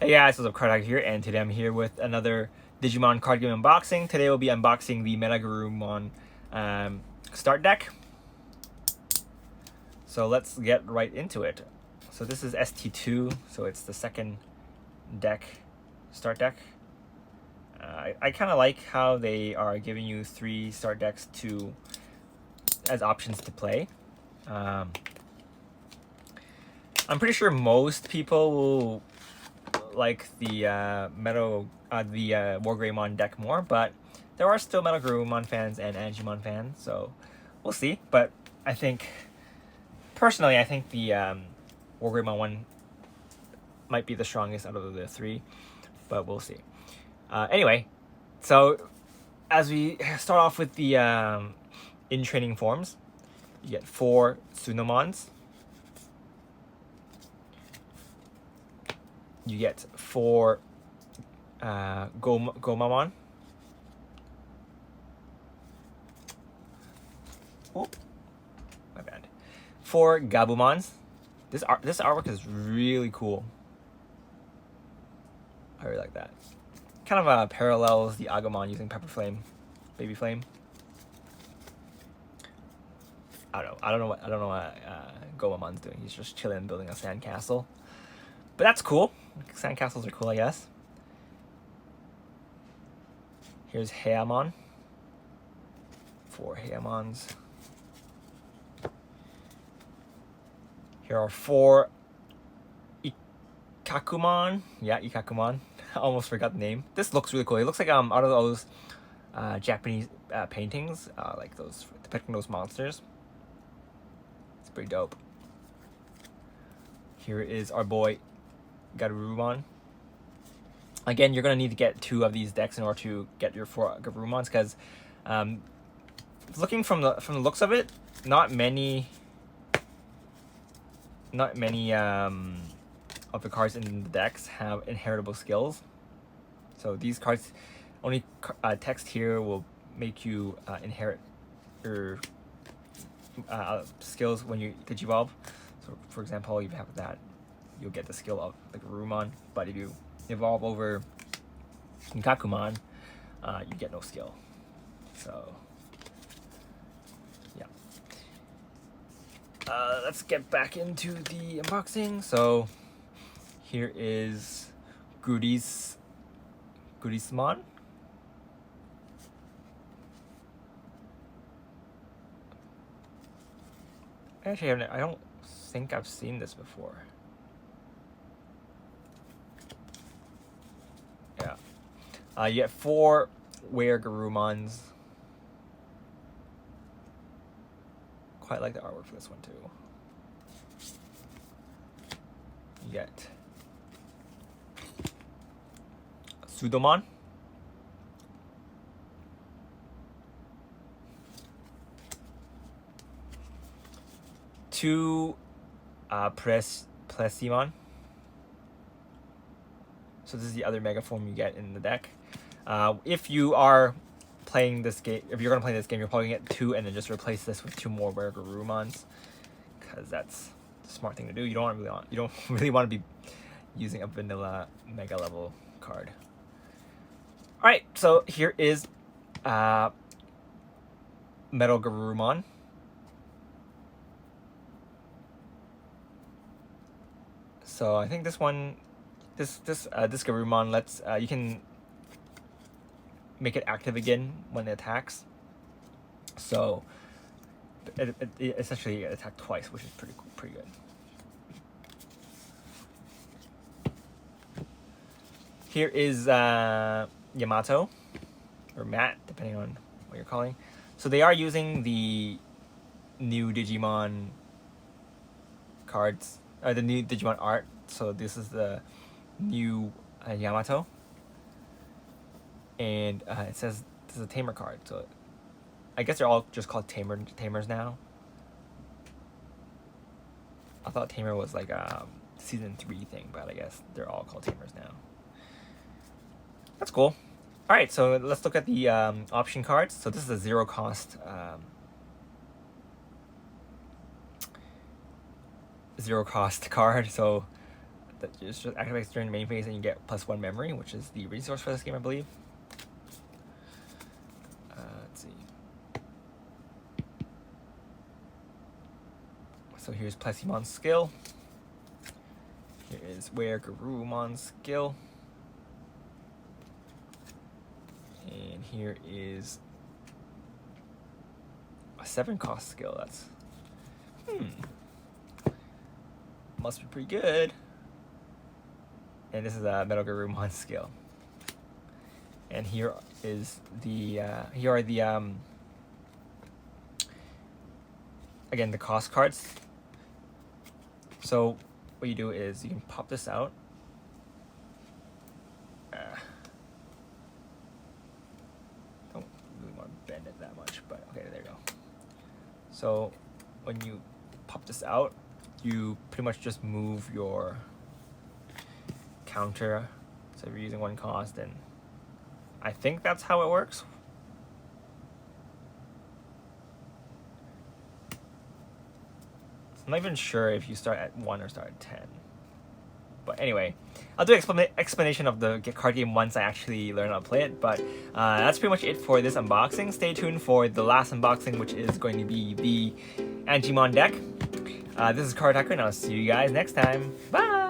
Hey guys, what's up, Cardog here, and today I'm here with another Digimon card game unboxing. Today we'll be unboxing the Garurumon start deck. So let's get right into it. So this is ST2, so it's the second deck, start deck. I kind of like how they are giving you 3 start decks as options to play. I'm pretty sure most people will like the Wargreymon deck more, but there are still Metal Garurumon fans and Angemon fans, so we'll see. But I think, personally, I think the Wargreymon one might be the strongest out of the 3, but we'll see. Anyway, so as we start off with the in training forms, you get 4 Tsunomons. You get 4 Gomamon. Oh, my bad. 4 Gabumons. This artwork is really cool. I really like that. Kind of parallels the Agumon using Pepper Flame, Baby Flame. I don't know what Gomamon's doing. He's just chilling, building a sandcastle. But that's cool. Sandcastles are cool, I guess. Here's Heamon. 4 Heamons. Here are 4 Ikakumon. Yeah, Ikakumon. I almost forgot the name. This looks really cool. It looks like out of those Japanese paintings, like those depicting those monsters. It's pretty dope. Here is our boy Garurumon. Again, you're gonna need to get 2 of these decks in order to get your 4 Garurumons, because looking from the looks of it, not many of the cards in the decks have inheritable skills. So these cards, only text here will make you inherit your skills when you Digivolve. So for example, you have that, you'll get the skill of the Garurumon, but if you evolve over Gakumon, you get no skill. So yeah. Let's get back into the unboxing. So here is Gudismon. Actually, I don't think I've seen this before. Yeah. You get 4 Garurumons. Quite like the artwork for this one too. You get Sudomon. Two Plesimon. So this is the other mega form you get in the deck. If you are playing this game, if you're gonna play this game, you're probably gonna get 2 and then just replace this with 2 more Garurumons, because that's the smart thing to do. You don't really want to be using a vanilla mega level card. All right, so here is Metal Garurumon. So I think this Garurumon lets you can make it active again when it attacks. So it essentially attacked twice, which is pretty good. Here is Yamato, or Matt, depending on what you're calling. So they are using the new Digimon cards, or the new Digimon art. So this is the new Yamato, and it says this is a tamer card. So I guess they're all just called tamers now. I thought tamer was like a season 3 thing, but I guess they're all called tamers now. That's cool. All right, so let's look at the option cards. So this is a 0 cost card. So that just activates during the main phase, and you get +1 memory, which is the resource for this game, I believe. Let's see. So here's Plesimon's skill. Here is where Garurumon's skill. And here is a 7-cost skill. That's must be pretty good. And this is a Metal Garurumon skill. And here is the here are the again the cost cards. So what you do is you can pop this out. Don't really want to bend it that much, but okay, there you go. So when you pop this out, you pretty much just move your counter. So if you're using 1 cost, and I think that's how it works. I'm not even sure if you start at 1 or start at 10. But anyway, I'll do an explanation of the card game once I actually learn how to play it. But that's pretty much it for this unboxing. Stay tuned for the last unboxing, which is going to be the Digimon deck. This is Card Hacker, and I'll see you guys next time. Bye!